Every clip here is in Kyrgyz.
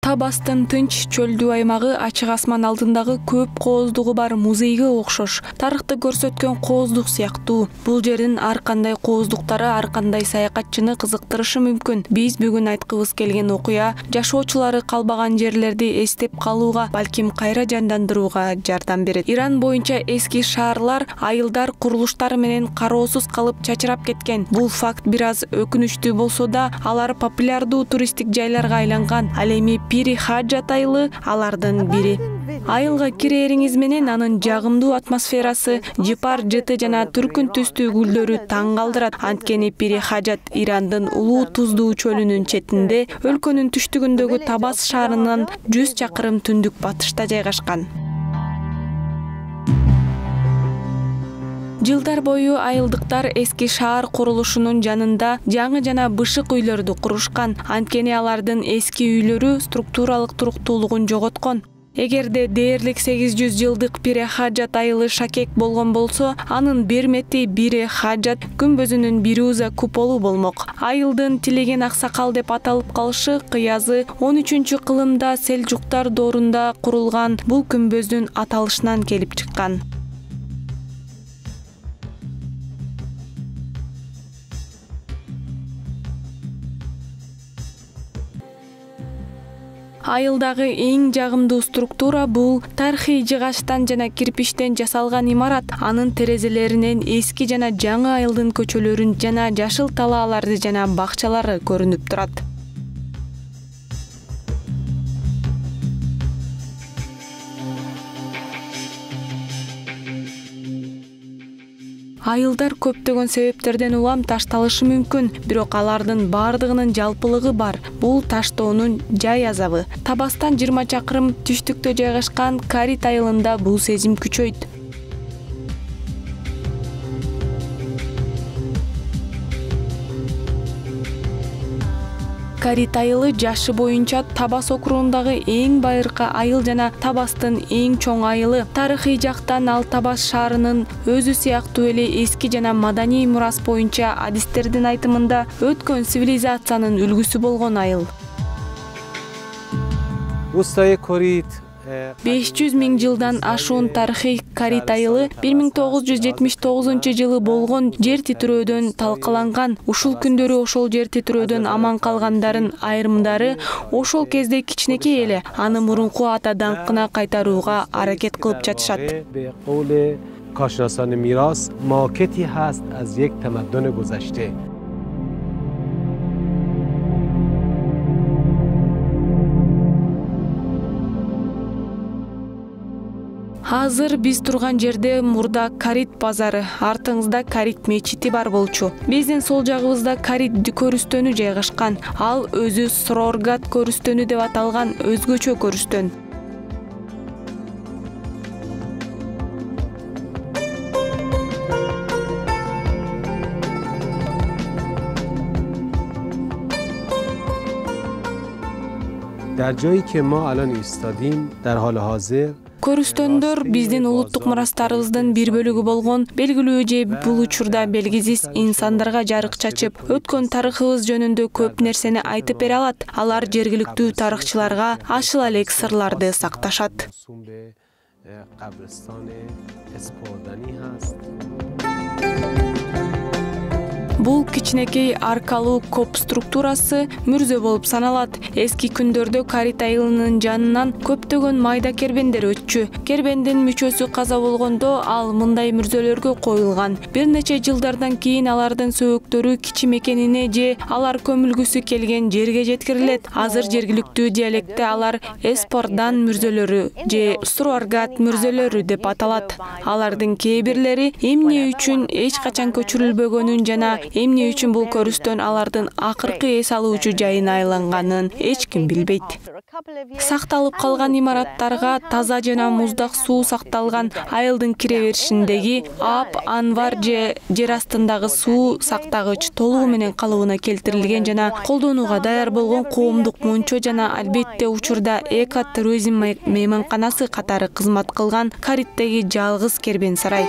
Табастын тынч чөлдүү аймагы ачык асман алдындагы көп кооздугу бар музейге окшош. Тарыхты көрсөткөн кооздук сыяктуу. Бул жердин ар кандай кооздуктары ар кандай саякатчыны кызыктырышы мүмкүн. Биз бүгүн айткыбыз келген окуя жашоочулары калбаган жерлерди эстеп калууга, балким кайра жандандырууга жардам берет. Иран боюнча эски шаарлар айылдар курулуштары менен кароосуз калып чачырап кеткен. Бул факт бир аз өкүнүчтүү болсо да, алар популярдуу туристтик жайларга айланган. Ал эми Пири Хаджат айылы алардын бири. Айылга кирээриңиз менен анын жагымдуу атмосферасы, жыпар жыты жана түркүн түстүү гүлдөрү таң калтырат. Анткени Пири Хаджат Ирандын улуу туздуу чөлүнүн четинде, өлкөнүн түштүгүндөгү Табас шаарынан 100 чакырым түндүк батышта жайгашкан. Жылдар бою айылдыктар эски шаар курулушунун жанында жаңы жана бышык үйлөрдү курушкан. Анткени алардын эски үйлөрү структуралык туруктуулугун жоготкон. Эгерде дээрлик 800 жылдык Пири Хаджат айылы шакек болгон болсо, анын бермети Бири Хаджат күмбөзүнүн Бируза куполу болмок. Айылдын тилеген аксакал деп аталып калышы кыязы 13-кылымда Селжуктар доорунда курулган бул күмбөздүн аталышынан келип чыккан. Айылдагы эң жагымдуу структура бул тарыхый жыгачтан жана кирпичтен жасалган имарат. Анын терезелеринен эски жана жаңы айылдын көчөлөрүн жана жашыл талааларды жана бакчалары көрүнүп турат. Айылдар көптөгөн себептерден улам ташталышы мүмкүн, бирок алардын бардыгынын жалпылыгы бар. Бул таштоонун жай азабы. Табастан 20 чакырым түштүктө жайгашкан Карит айылында бул сезим күчөйт. Карит айылы жашы боюнча Табас округундагы эң байыркы айыл жана Табастын эң чоң айылы. Тарыхый жактан ал Табас шаарынын өзү сыяктуу эле эски жана маданий мурас боюнча адистердин айтымында өткөн цивилизациянын үлгүсү болгон айыл. 500 миң жылдан ашуун тарыхый Карит айылы 1979 жылы болгон жер титирөөдөн талкаланган. Ушул күндөрү ошол жер титирөөдөн аман калгандардын айрымдары ошол кезде кичинекей эле аны мурунку ата даңкына кайтарууга аракет кылып жатышат. کارشناسان میراث ماکتی هست از یک تمدن گذشته. Азыр биз турган жерде мурда Карит базары, артыңызда Карит мечити бар болчу. Биздин сол жагыбызда Карит көрүстөнү жайгашкан. Ал өзү Сроргат көрүстөнү деп аталган өзгөчө көрүстөн. در جایی که ما الان ایستادیم در حال حاضر Көрүстөндөр биздин улуттук мурастарыбыздын бир бөлүгү болгон, белгилүү же бул учурда белгисиз инсандарга жарык чачып, өткөн тарыхыбыз жөнүндө көп нерсени айтып бере алат. Алар жергиликтүү тарыхчыларга ашыл элек сырларды сакташат. Бул кичинекей аркалуу коп структурасы мүрзө болуп саналат. Эски күндөрдө Карит айылынын жанынан көптөгөн майда кербендер өтчү. Кербендин мүчөсү каза болгондо ал мындай мүрзөлөргө коюлган. Бир нече жылдардан кийин алардын сөөгүттөрү кичи мекенине же алар көмүлгүсү келген жерге жеткирилет. Азыр жергиликтүү диалектте алар Эспордан мүрзөлөрү же Сроргат мүрзөлөрү деп аталат. Алардын кээ бирлери эмне үчүн эч качан көчүрүлбөгөнүн жана эмне үчүн бул көрүстөн алардын акыркы эс алуучу жайына айланганын эч ким билбейт. Сакталып калган имараттарга таза жана муздак суу сакталган. Айылдын кире беришиндеги Ап Анвар же жер астындагы суу сактагыч толугу менен калыбына келтирилген жана колдонууга даяр болгон коомдук мончо жана албетте учурда эко-туризм мейманканасы катары кызмат кылган Кариттеги жалгыз кербен сарай.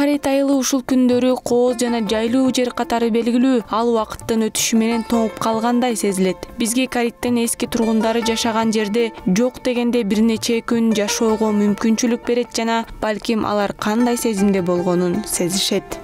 Карит айылы ушул күндөрү кооз жана жайлуу жер катары белгилүү, ал убакыттын өтүшү менен тоңуп калгандай сезилет. Бизге Кариттен эски тургундары жашаган жерде жок дегенде бир нече күн жашоого мүмкүнчүлүк берет жана балким алар кандай сезимде болгонун сезишет.